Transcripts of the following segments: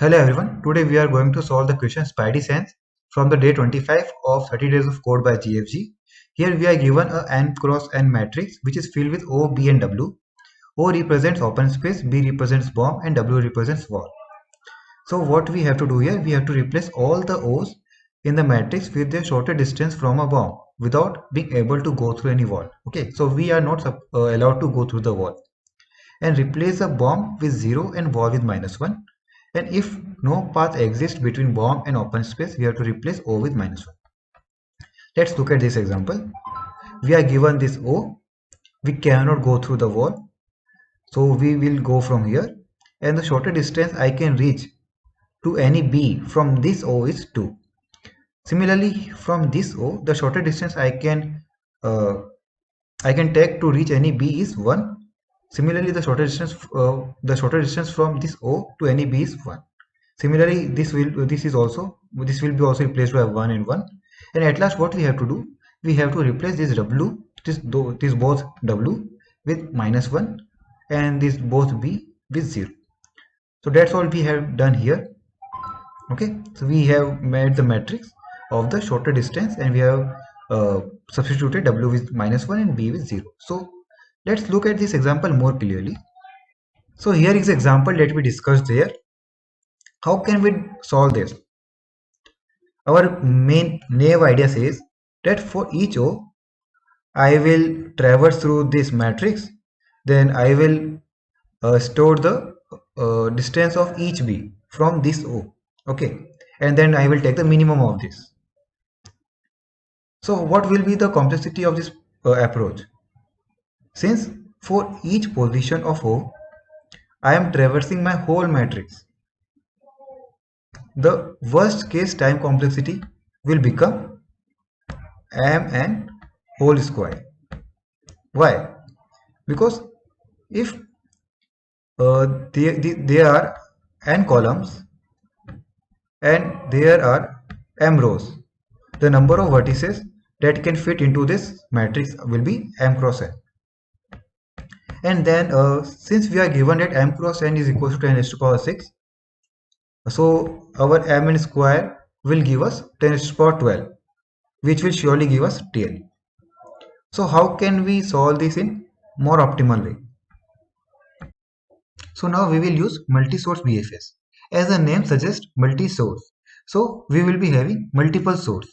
Hello everyone, today we are going to solve the question Spidey Sense from the day 25 of 30 days of code by GFG. Here we are given a n cross n matrix which is filled with O, B and W. O represents open space, B represents bomb and W represents wall. So what we have to do here, we have to replace all the O's in the matrix with their shorter distance from a bomb without being able to go through any wall. Okay, so we are not allowed to go through the wall. And replace a bomb with 0 and wall with -1. And if no path exists between bomb and open space, we have to replace O with -1. Let's look at this example. We are given this O. We cannot go through the wall. So we will go from here. And the shorter distance I can reach to any B from this O is 2. Similarly, from this O, the shorter distance I can take to reach any B is 1. Similarly, the shorter distance from this O to any B is 1. Similarly, this will be also replaced by 1 and 1. And at last, what we have to do? We have to replace this W, this both W with -1 and this both B with 0. So that's all we have done here. Okay, so we have made the matrix of the shorter distance and we have substituted W with -1 and B with 0. So let's look at this example more clearly. So here is the example that we discussed there. How can we solve this? Our main naive idea says that for each O, I will traverse through this matrix, then I will store the distance of each B from this O, okay, and then I will take the minimum of this. So what will be the complexity of this approach? Since for each position of O, I am traversing my whole matrix, the worst case time complexity will become mn whole square. Why? Because if there are n columns and there are m rows, the number of vertices that can fit into this matrix will be m cross n. And then since we are given that m cross n is equal to 10 raised to power 6, so our mn square will give us 10 raised to power 12, which will surely give us 10. So how can we solve this in more optimal way? So now we will use multi-source BFS. As the name suggests, multi-source. So we will be having multiple source.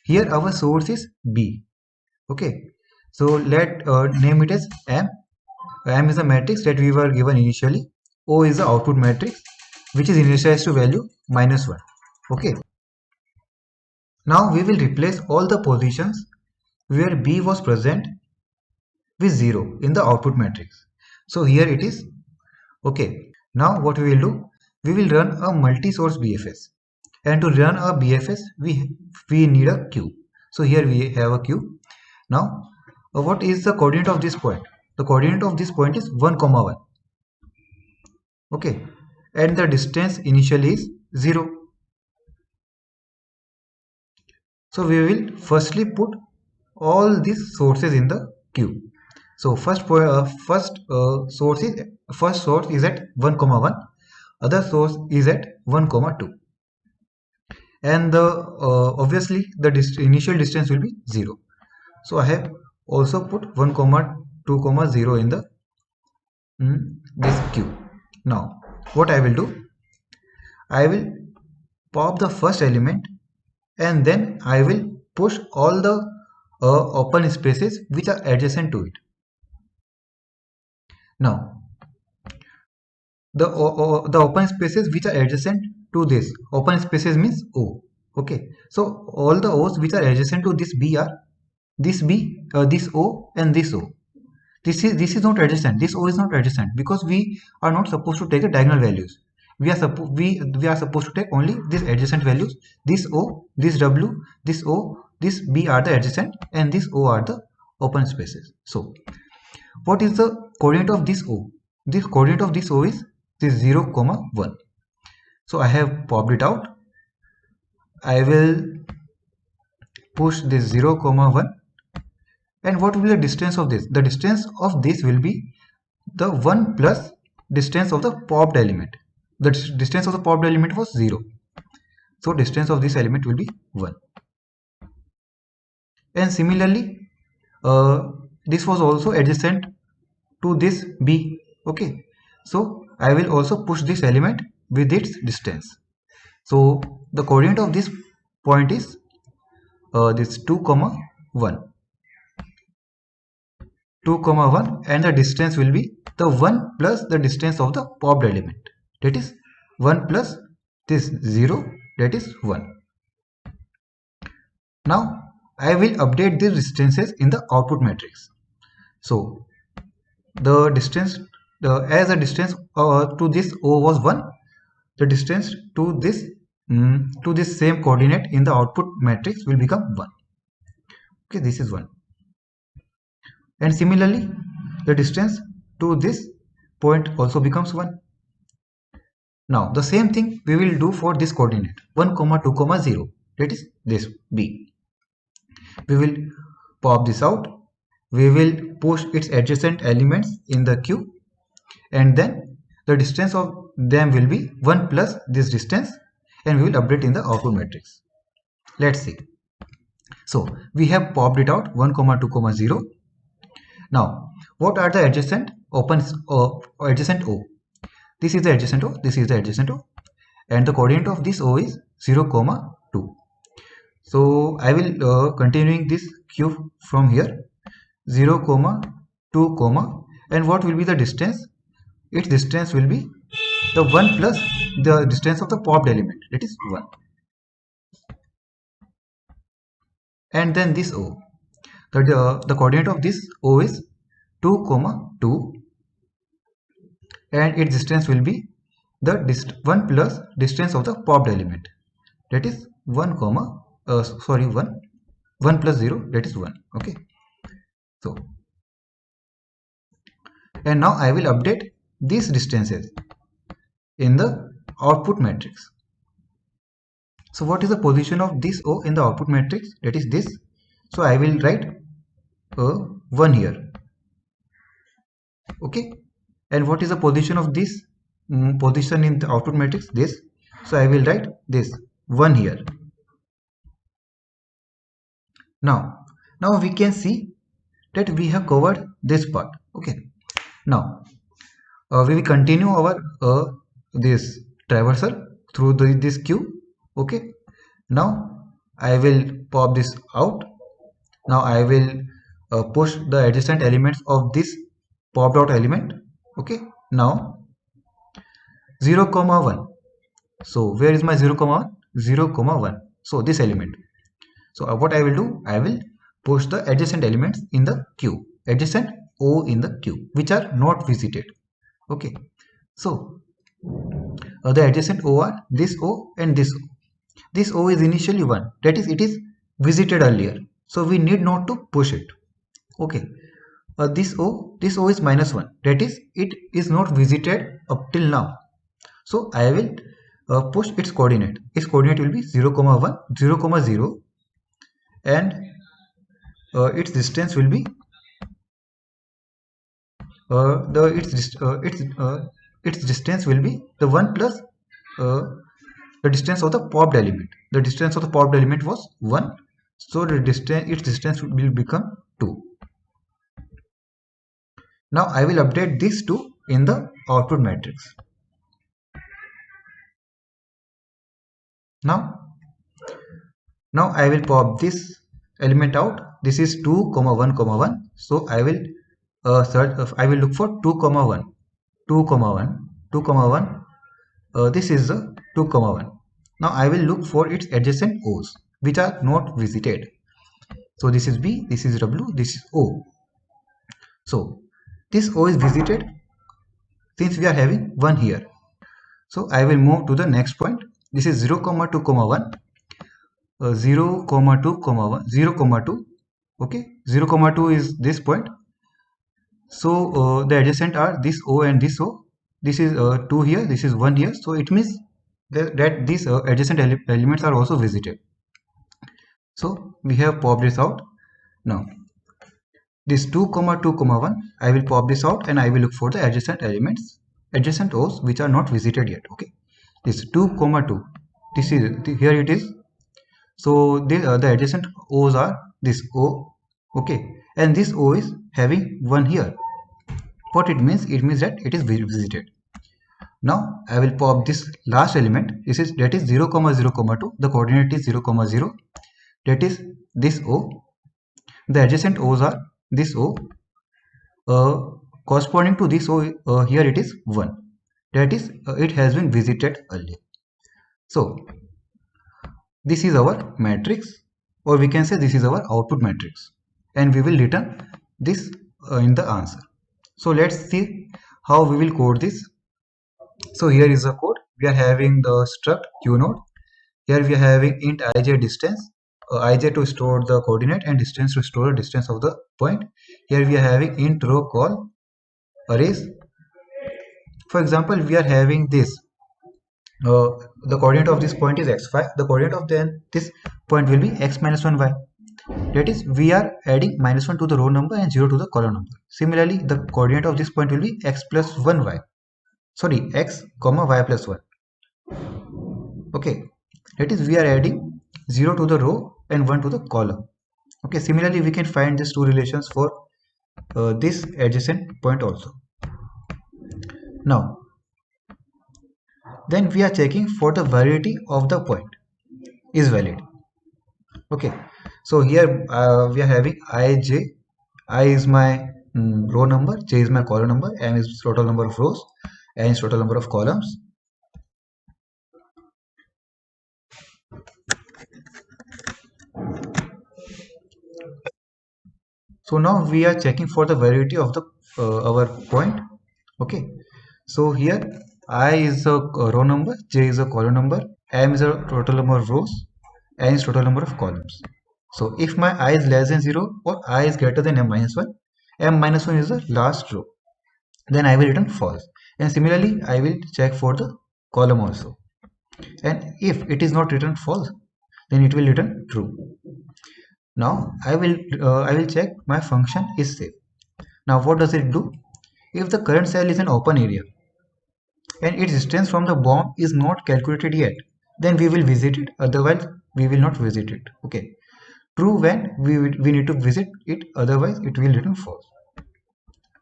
Here our source is B. Okay. So let name it as M. M is the matrix that we were given initially. O is the output matrix, which is initialized to value -1. Okay. Now we will replace all the positions where B was present with 0 in the output matrix. So here it is. Okay. Now what we will do? We will run a multi-source BFS. And to run a BFS, we need a queue. So here we have a queue. Now, what is the coordinate of this point? The coordinate of this point is 1, 1. Okay. And the distance initially is 0. So we will firstly put all these sources in the queue. So first source is at 1, 1. Other source is at 1, 2. And obviously the initial distance will be 0. So I have also put 1, 2, 0 in the this queue. Now what I will do? I will pop the first element and then I will push all the open spaces which are adjacent to it. Now the open spaces which are adjacent to this open spaces means O. Okay, so all the O's which are adjacent to this B are this B, this O and this O. This is not adjacent. This O is not adjacent because we are not supposed to take the diagonal values. We are supposed to take only these adjacent values. This O, this W, this O, this B are the adjacent and this O are the open spaces. So what is the coordinate of this O? This coordinate of this O is this 0, 1. So I have popped it out. I will push this 0, 1. And what will be the distance of this? The distance of this will be the 1 plus distance of the popped element. the distance of the popped element was 0. So distance of this element will be 1. And similarly, this was also adjacent to this B. Okay, so I will also push this element with its distance. So the coordinate of this point is this 2 comma 1, 2 comma 1, and the distance will be the 1 plus the distance of the popped element, that is 1 plus this 0, that is 1. Now I will update these distances in the output matrix. So the distance, as the distance to this O was 1, the distance to this same coordinate in the output matrix will become 1. Okay, this is 1. And similarly, the distance to this point also becomes 1. Now the same thing we will do for this coordinate 1 comma 2 comma 0, that is this B. We will pop this out, we will push its adjacent elements in the queue, and then the distance of them will be 1 plus this distance, and we will update in the output matrix. Let's see. So we have popped it out 1 comma 2 comma 0. Now what are the adjacent adjacent O? This is the adjacent O, this is the adjacent O, and the coordinate of this O is 0 comma 2. So I will continuing this queue from here, 0 comma 2 comma, and what will be the distance? Its distance will be the 1 plus the distance of the popped element, that is 1. And then this O, the coordinate of this O is 2 comma 2, and its distance will be the 1 plus distance of the popped element, that is 1 comma 1 plus 0, that is 1. Okay, so and now I will update these distances in the output matrix. So what is the position of this O in the output matrix? That is this. So I will write 1 here. Okay, and what is the position of this position in the output matrix? This. So I will write this 1 here. Now we can see that we have covered this part. Okay, now we will continue our this traversal through this queue. Okay, now I will pop this out. Now I will push the adjacent elements of this popped out element. Okay, now 0 comma 1. So where is my 0 comma 1? 0 comma 1. So this element. So what I will do, I will push the adjacent elements in the queue, adjacent O in the queue, which are not visited. Okay, so the adjacent O are this O and this O. This O is initially 1, that is it is visited earlier, so we need not to push it. Okay, this O is minus 1, that is it is not visited up till now. So I will push its coordinate. Its coordinate will be 0 comma 1, 0 comma 0, and its distance will be its distance will be the 1 plus the distance of the popped element. The distance of the popped element was 1, so the distance, its distance will become 2. Now I will update these two in the output matrix. Now I will pop this element out. This is 2 comma 1 comma 1. So I will I will look for 2 comma 1, 2 comma 1, 2 comma 1. This is the 2 comma 1. Now I will look for its adjacent O's which are not visited. So this is B, this is W, this is O. So this O is visited since we are having 1 here. So I will move to the next point. This is 0 comma 2 comma 1. 0 comma 2 comma 1, 0 comma 2. Okay, 0 comma 2 is this point. So the adjacent are this O and this O. This is 2 here, this is 1 here. So it means that these adjacent elements are also visited. So we have popped this out. Now this 2 comma 2 comma 1, I will pop this out and I will look for the adjacent elements, adjacent O's which are not visited yet. Okay, this 2 comma 2, this is here it is. So the adjacent O's are this O, okay, and this O is having 1 here. What it means? It means that it is visited. Now I will pop this last element. This is 0 comma 0 comma 2. The coordinate is 0 comma 0. That is this O. The adjacent O's are this O. Corresponding to this O, here it is 1. That is it has been visited earlier. So this is our matrix, or we can say this is our output matrix, and we will return this in the answer. So let's see how we will code this. So here is the code. We are having the struct qnode. Here we are having int ij distance, ij to store the coordinate and distance to store the distance of the point. Here we are having int row call arrays. For example, we are having this. The coordinate of this point is x5. The coordinate of this point will be x minus 1y. That is, we are adding -1 to the row number and 0 to the column number. Similarly, the coordinate of this point will be x plus 1y. Sorry, x comma y plus 1. Okay, that is, we are adding 0 to the row and 1 to the column. Okay, similarly, we can find these two relations for this adjacent point also. Now, then we are checking for the validity of the point is valid. Okay, so here we are having ij. I is my row number, j is my column number, m is total number of rows, n is total number of columns. So now we are checking for the validity of the our point. Okay, so here I is a row number, j is a column number, m is a total number of rows, n is total number of columns. So if my I is less than 0 or I is greater than m minus 1, m minus 1 is the last row, then I will return false. And similarly, I will check for the column also. And if it is not returned false, then it will return true. Now I will check my function is safe. Now what does it do? If the current cell is an open area and its distance from the bomb is not calculated yet, then we will visit it, otherwise we will not visit it. Okay, true when we need to visit it, otherwise it will return false.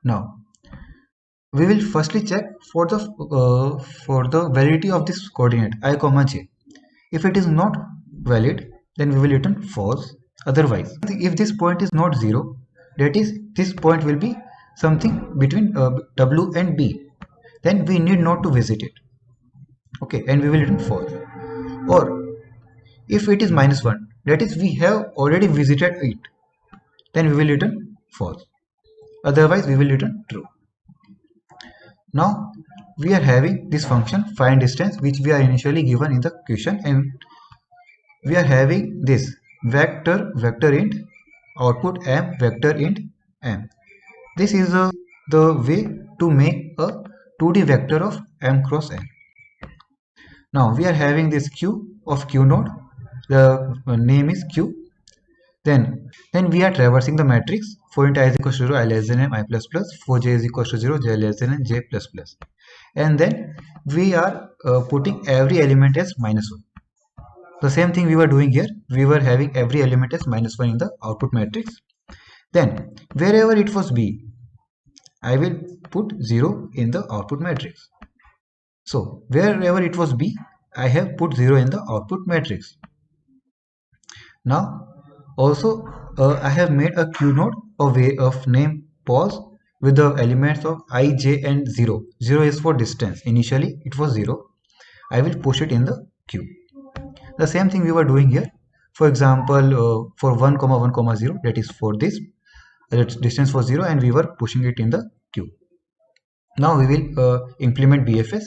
Now we will firstly check for the validity of this coordinate I comma j. If it is not valid, then we will return false. Otherwise, if this point is not 0, that is, this point will be something between w and b, then we need not to visit it. Okay, and we will return false. Or if it is -1, that is, we have already visited it, then we will return false. Otherwise, we will return true. Now we are having this function find distance, which we are initially given in the question, and we are having this vector int output m vector int m. This is the way to make a 2D vector of m cross n. Now we are having this q of q node. The name is q. Then we are traversing the matrix. For int I is equal to 0, I less than m, I plus plus. For j is equal to 0, j less than n, j plus plus. And then we are putting every element as -1. The same thing we were doing here. We were having every element as -1 in the output matrix. Then wherever it was b, I will put 0 in the output matrix. So wherever it was b, I have put 0 in the output matrix. Now also I have made a q node of name pause with the elements of I, j and 0. 0 is for distance. Initially it was 0. I will push it in the queue. The same thing we were doing here. For example, for 1 comma 1 comma 0, that is for this distance was 0 and we were pushing it in the queue. Now we will implement BFS.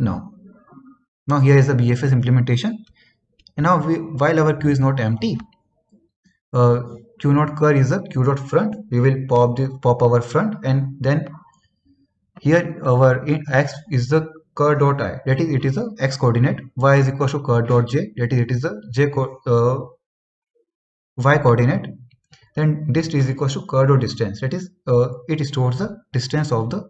Now here is the BFS implementation. And now while our queue is not empty, q node cur is a q dot front. We will pop our front, and then here our x is the cur dot I, that is, it is a x coordinate. Y is equal to cur dot j, that is, it is a y coordinate. Then this is equal to cur dot distance, that is, it stores the distance of the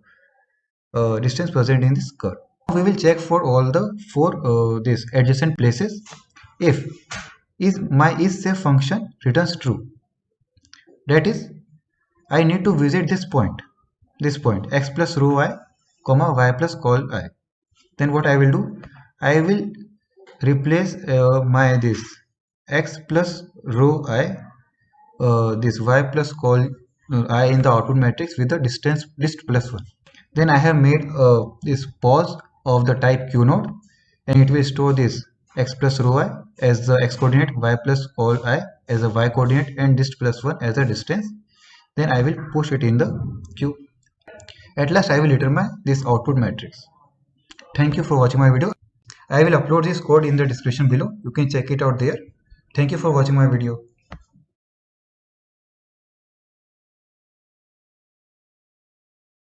distance present in this curve. We will check for all the four this adjacent places. If my is-safe function returns true, that is, I need to visit this point x plus rho I, comma y plus col I. Then what I will do? I will replace my this x plus rho I, this y plus col I in the output matrix with the distance list plus 1. Then I have made this pause of the type q node, and it will store this x plus rho I as the x coordinate, y plus col I as a y coordinate, and dist plus 1 as a distance. Then I will push it in the queue. At last I will determine this output matrix. Thank you for watching my video. I will upload this code in the description below. You can check it out there. Thank you for watching my video.